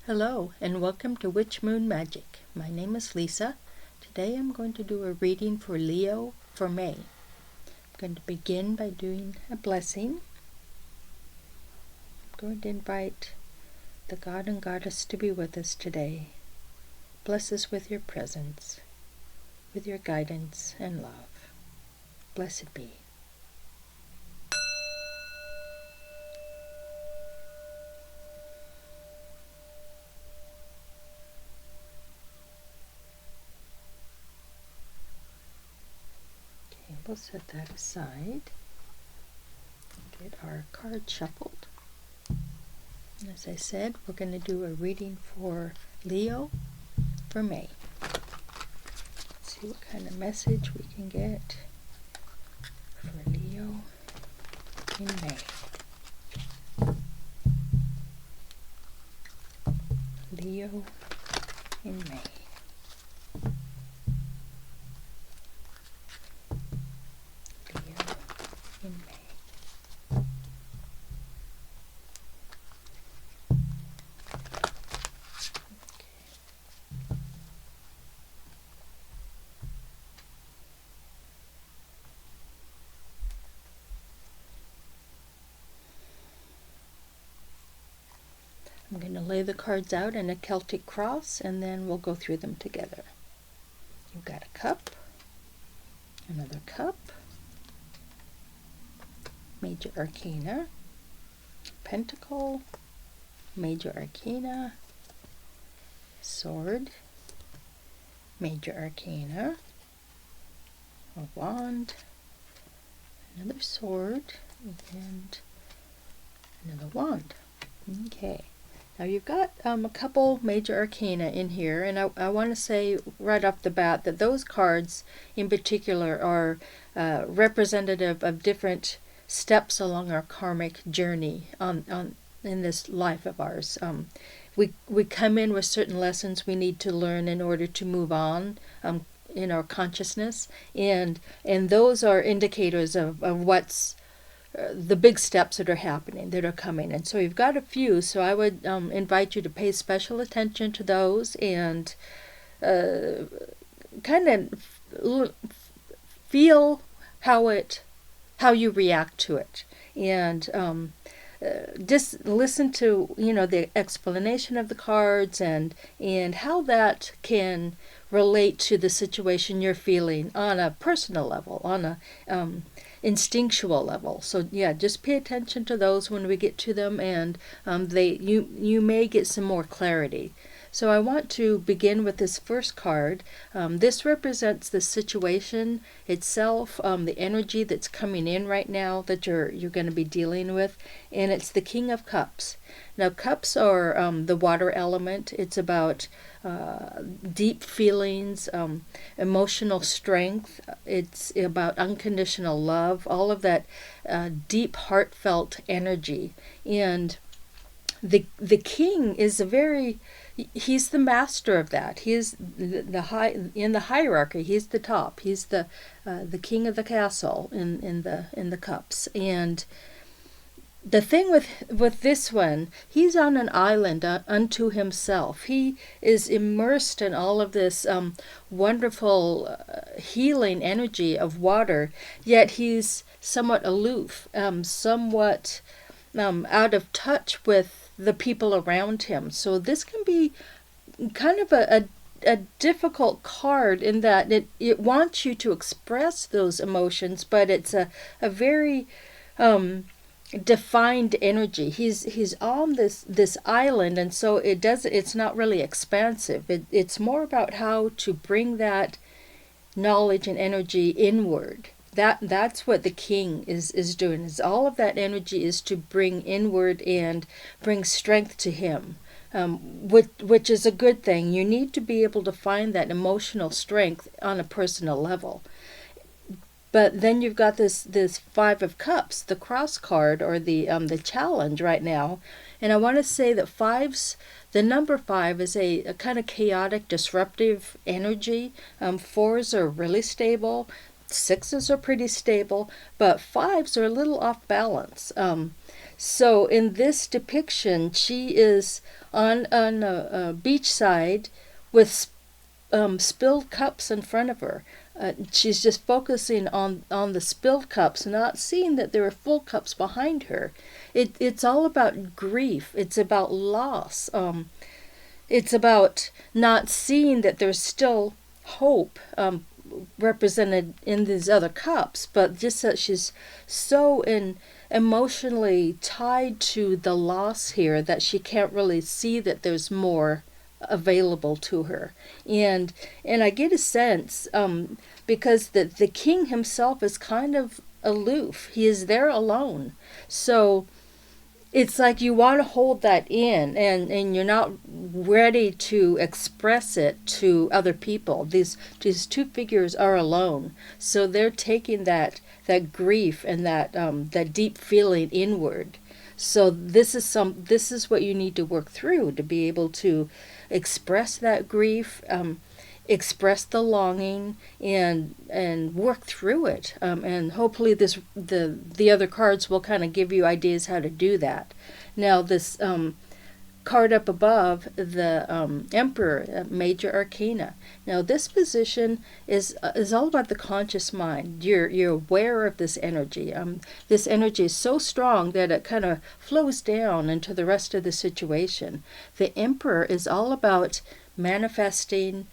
Hello and welcome to Witch Moon Magic. My name is Lisa. Today I'm going to do a reading for Leo for May. I'm going to begin by doing a blessing. I'm going to invite the God and Goddess to be with us today. Bless us with your presence, with your guidance and love. Blessed be. We'll set that aside. Get our card shuffled. As I said, we're going to do a reading for Leo for May. Let's see what kind of message we can get for Leo in May. Leo in May. In May. I'm going to lay the cards out in a Celtic cross and then we'll go through them together. You've got a cup, another cup, Major Arcana, Pentacle, Major Arcana, Sword, Major Arcana, a Wand, another Sword, and another Wand. Okay. Now you've got a couple Major Arcana in here, and I want to say right off the bat that those cards in particular are representative of different steps along our karmic journey in this life of ours. We come in with certain lessons we need to learn in order to move on in our consciousness, and those are indicators of what's the big steps that are happening, that are coming. And so you've got a few, so I would invite you to pay special attention to those and kind of feel how you react to it, and just listen to the explanation of the cards and how that can relate to the situation you're feeling on a personal level, on a instinctual level. So yeah, just pay attention to those when we get to them, and you may get some more clarity. So I want to begin with this first card. This represents the situation itself, the energy that's coming in right now that you're going to be dealing with, and it's the King of Cups. Now, cups are the water element. It's about deep feelings, emotional strength. It's about unconditional love, all of that deep, heartfelt energy. And the king is he's the master of that. He is the high in the hierarchy. He's the top. He's the king of the castle in the cups. And the thing with this one, he's on an island unto himself. He is immersed in all of this wonderful healing energy of water, yet he's somewhat aloof, somewhat out of touch with the people around him. So this can be kind of a difficult card in that it wants you to express those emotions, but it's a very defined energy. He's on this island, and so it's not really expansive. It's more about how to bring that knowledge and energy inward. That's what the king is doing. Is all of that energy is to bring inward and bring strength to him, which is a good thing. You need to be able to find that emotional strength on a personal level. But then you've got this Five of Cups, the cross card, or the challenge right now. And I want to say that the number 5 is a kind of chaotic, disruptive energy. 4s are really stable. 6s are pretty stable, but 5s are a little off balance. So in this depiction, she is on a beachside with spilled cups in front of her. She's just focusing on the spilled cups, not seeing that there are full cups behind her. It's all about grief. It's about loss. It's about not seeing that there's still hope represented in these other cups, but just that she's so emotionally tied to the loss here that she can't really see that there's more available to her. And I get a sense, because the king himself is kind of aloof. He is there alone. So it's like you want to hold that in, and you're not ready to express it to other people. These two figures are alone, so they're taking that grief and that deep feeling inward. So this is what you need to work through to be able to express that grief, express the longing, and work through it. And hopefully the other cards will kind of give you ideas how to do that. Now this card up above, the Emperor, Major Arcana. Now this position is all about the conscious mind. You're aware of this energy. This energy is so strong that it kind of flows down into the rest of the situation. The Emperor is all about manifesting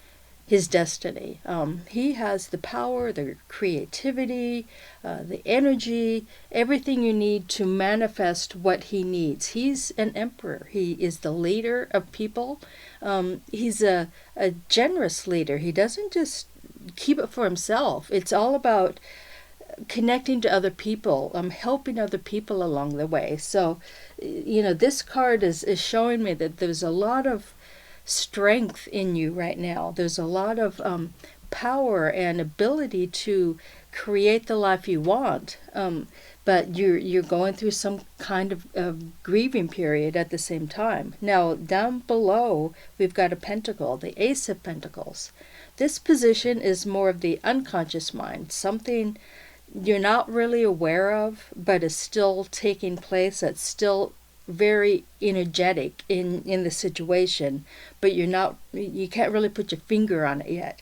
his destiny. He has the power, the creativity, the energy, everything you need to manifest what he needs. He's an emperor. He is the leader of people. He's a generous leader. He doesn't just keep it for himself. It's all about connecting to other people, helping other people along the way. So, this card is showing me that there's a lot of strength in you right now. There's a lot of power and ability to create the life you want, but you're going through some kind of grieving period at the same time. Now down below we've got a pentacle, the Ace of Pentacles. This position is more of the unconscious mind, something you're not really aware of but is still taking place, that's still very energetic in the situation, but you can't really put your finger on it yet.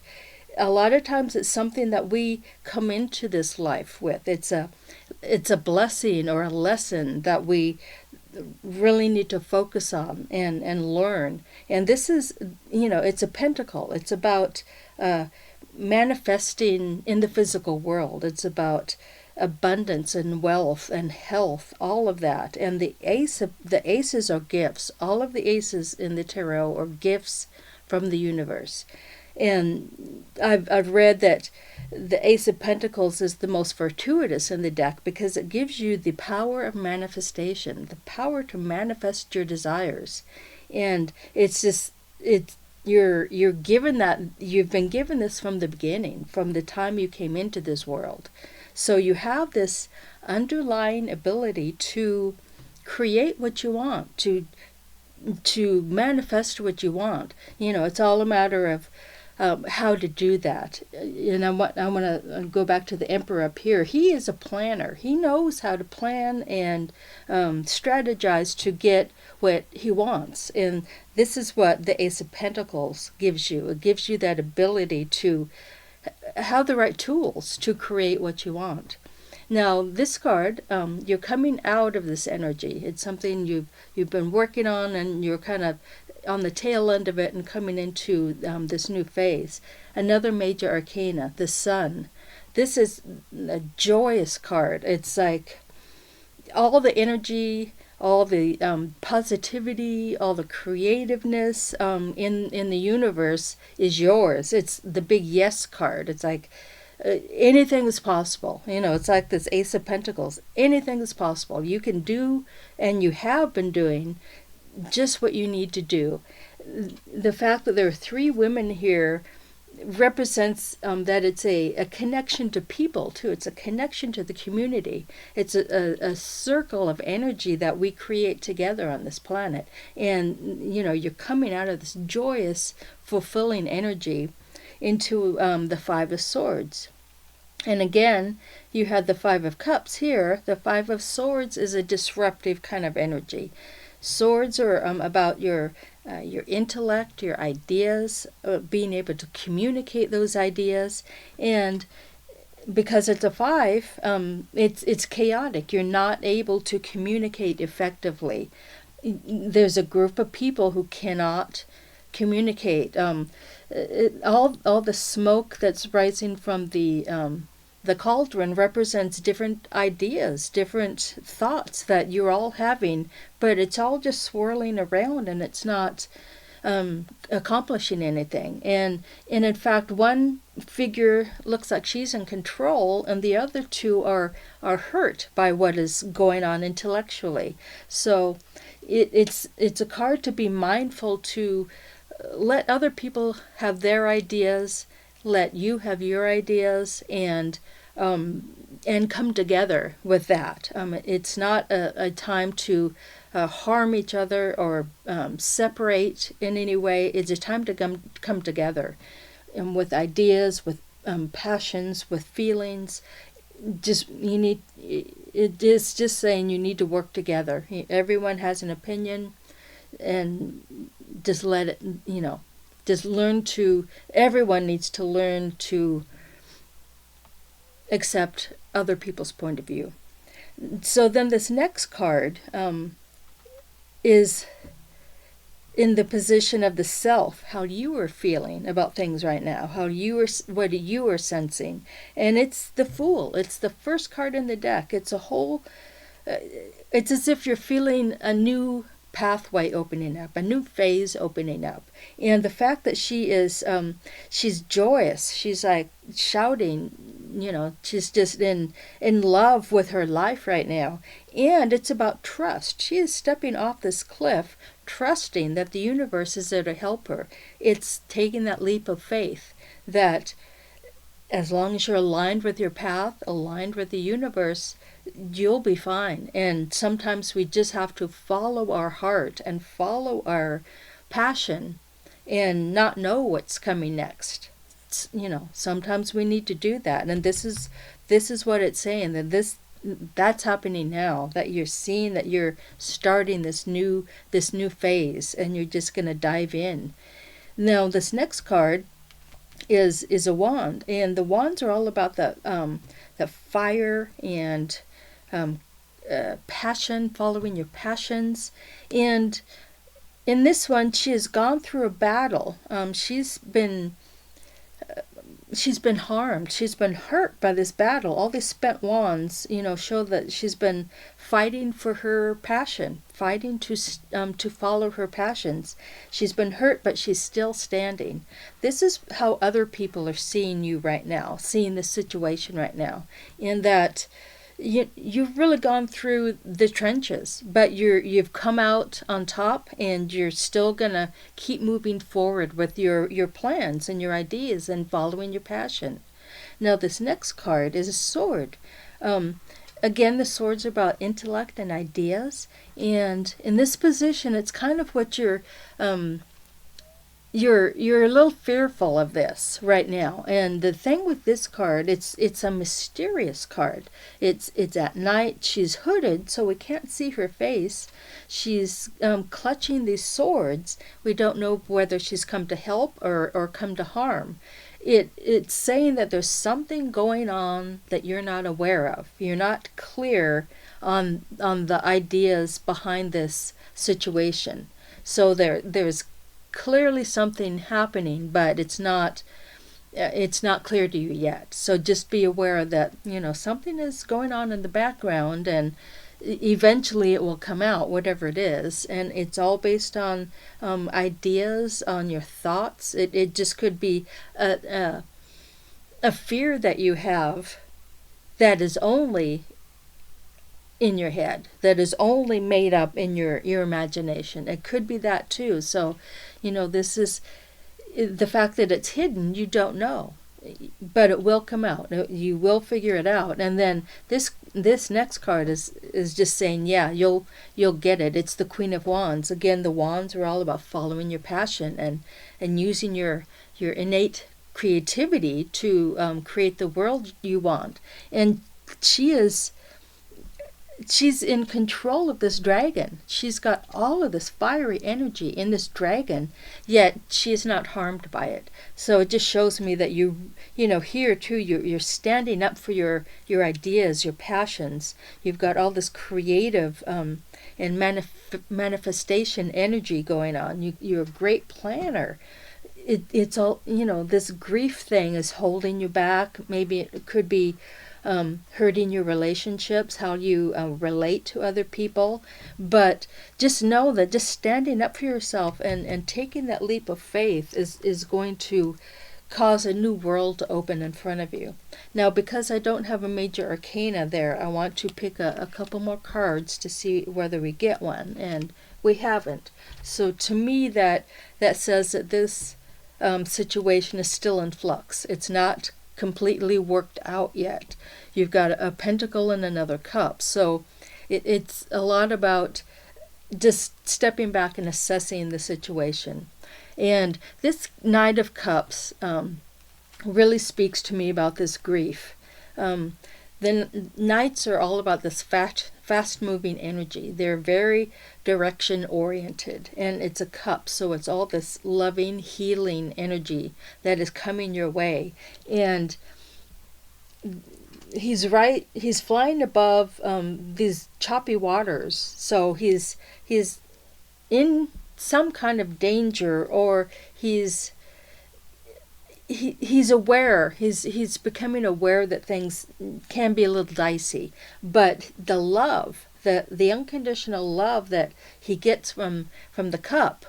A lot of times it's something that we come into this life with. It's a blessing or a lesson that we really need to focus on and learn. And this is, it's a pentacle. It's about manifesting in the physical world. It's about abundance and wealth and health, all of that. And the aces are gifts. All of the aces in the tarot are gifts from the universe. And I've read that the Ace of Pentacles is the most fortuitous in the deck because it gives you the power of manifestation, the power to manifest your desires. And you're given that. You've been given this from the beginning, from the time you came into this world. So you have this underlying ability to create what you want, to manifest what you want. It's all a matter of how to do that. And I want to go back to the Emperor up here. He is a planner. He knows how to plan and strategize to get what he wants. And this is what the Ace of Pentacles gives you. It gives you that ability to have the right tools to create what you want. Now this card, you're coming out of this energy. It's something you've been working on, and you're kind of on the tail end of it and coming into this new phase. Another major arcana, the Sun. This is a joyous card. It's like all the energy, all the positivity, all the creativeness in the universe is yours. It's the big yes card. It's like anything is possible. It's like this Ace of Pentacles. Anything is possible. You can do, and you have been doing, just what you need to do. The fact that there are 3 women here represents that it's a connection to people too. It's a connection to the community. It's a circle of energy that we create together on this planet. And you're coming out of this joyous, fulfilling energy into the Five of Swords. And again, you had the Five of Cups here. The Five of Swords is a disruptive kind of energy. Swords are about your intellect, your ideas, being able to communicate those ideas, and because it's a five, it's chaotic. You're not able to communicate effectively. There's a group of people who cannot communicate. All the smoke that's rising from the cauldron represents different ideas, different thoughts that you're all having, but it's all just swirling around and it's not accomplishing anything. And in fact, one figure looks like she's in control, and the other two are hurt by what is going on intellectually. So it's a card to be mindful to let other people have their ideas, let you have your ideas, and come together with that. It's not a time to harm each other or separate in any way. It's a time to come together, and with ideas, with passions, with feelings. Just you need. It is just saying you need to work together. Everyone has an opinion, and just let it. Just learn to. Everyone needs to learn to accept other people's point of view. So then this next card is in the position of the self, how you are feeling about things right now, what you are sensing. And it's the Fool. It's the first card in the deck. It's as if you're feeling a new pathway opening up, a new phase opening up. And the fact that she's joyous, she's like shouting, she's just in love with her life right now. And it's about trust. She is stepping off this cliff, trusting that the universe is there to help her. It's taking that leap of faith that as long as you're aligned with your path, aligned with the universe, you'll be fine. And sometimes we just have to follow our heart and follow our passion and not know what's coming next. Sometimes we need to do that. And this is what it's saying, that's happening now, that you're seeing that you're starting this new phase, and you're just going to dive in. Now this next card is a wand, and the wands are all about the fire and passion, following your passions. And in this one, she has gone through a battle. She's been harmed. She's been hurt by this battle. All these spent wands, show that she's been fighting for her passion, fighting to follow her passions. She's been hurt, but she's still standing. This is how other people are seeing you right now, seeing the situation right now, in that you've really gone through the trenches, but you've come out on top, and you're still gonna keep moving forward with your plans and your ideas and following your passion. Now this next card is a sword. Again, the swords are about intellect and ideas, and in this position, it's kind of what you're a little fearful of this right now. And the thing with this card, it's a mysterious card. It's at night. She's hooded, so we can't see her face. She's clutching these swords. We don't know whether she's come to help or come to harm. It's saying that there's something going on that you're not aware of. You're not clear on the ideas behind this situation. So there's clearly something happening, but it's not clear to you yet. So just be aware that something is going on in the background, and eventually it will come out, whatever it is. And it's all based on ideas, on your thoughts. It just could be a fear that you have that is only in your head, that is only made up in your imagination. It could be that too. So this is the fact that it's hidden. You don't know, but it will come out. You will figure it out. And then this next card is just saying, yeah, you'll get it. It's the Queen of Wands. Again, the wands are all about following your passion and using your innate creativity to create the world you want. And she's in control of this dragon. She's got all of this fiery energy in this dragon, yet she is not harmed by it. So it just shows me that you know, here too, you're standing up for your ideas, your passions. You've got all this creative and manifestation energy going on. You're a great planner. It's all, you know, this grief thing is holding you back. Maybe it could be hurting your relationships, how you relate to other people. But just know that just standing up for yourself and taking that leap of faith is going to cause a new world to open in front of you. Now, because I don't have a major arcana there, I want to pick a couple more cards to see whether we get one, and we haven't. So to me, that says that this situation is still in flux. It's not completely worked out yet. You've got a pentacle and another cup. So it's a lot about just stepping back and assessing the situation. And this Knight of Cups really speaks to me about this grief. The Knights are all about this fast-moving energy. They're very direction-oriented, and it's a cup, so it's all this loving, healing energy that is coming your way. And he's flying above these choppy waters, so he's in some kind of danger, or he's aware. He's becoming aware that things can be a little dicey, but the love, the unconditional love that he gets from the cup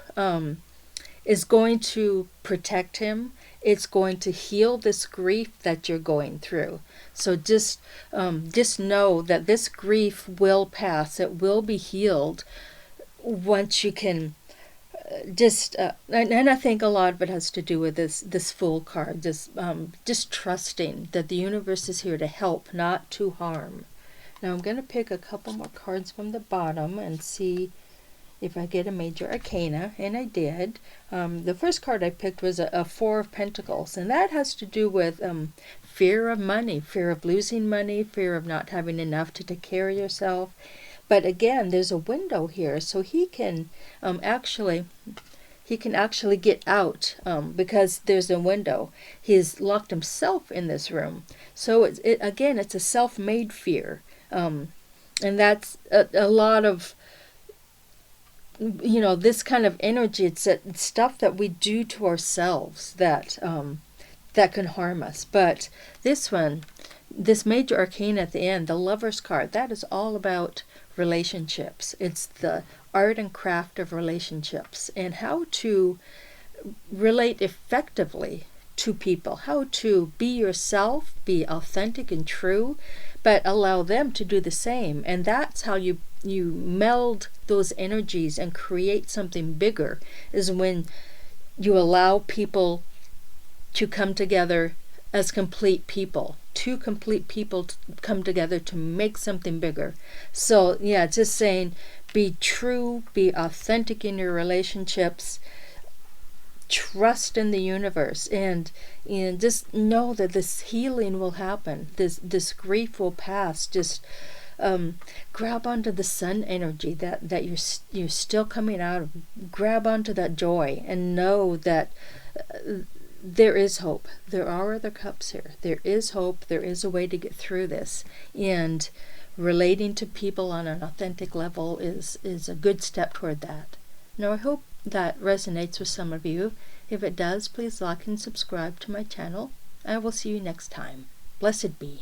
is going to protect him. It's going to heal this grief that you're going through. So just know that this grief will pass. It will be healed once you can and I think a lot of it has to do with this Fool card, just trusting that the universe is here to help, not to harm. Now I'm going to pick a couple more cards from the bottom and see if I get a major arcana, and I did. The first card I picked was a Four of Pentacles, and that has to do with fear of money, fear of losing money, fear of not having enough to take care of yourself. But again, there's a window here, so he can actually get out because there's a window. He's locked himself in this room. So it's a self-made fear, and that's a lot of, you know, this kind of energy. It's stuff that we do to ourselves that can harm us. But this one, this major arcana at the end, the Lover's card, that is all about relationships. It's the art and craft of relationships and how to relate effectively to people, how to be yourself, be authentic and true, but allow them to do the same. And that's how you meld those energies and create something bigger, is when you allow people to come together as complete people. Two complete people to come together to make something bigger. So yeah, just saying, be true, be authentic in your relationships, trust in the universe, and just know that this healing will happen. This grief will pass. Just grab onto the sun energy that you're still coming out of. Grab onto that joy and know that there is hope. There are other cups here. There is hope. There is a way to get through this. And relating to people on an authentic level is a good step toward that. Now, I hope that resonates with some of you. If it does, please like and subscribe to my channel. I will see you next time. Blessed be.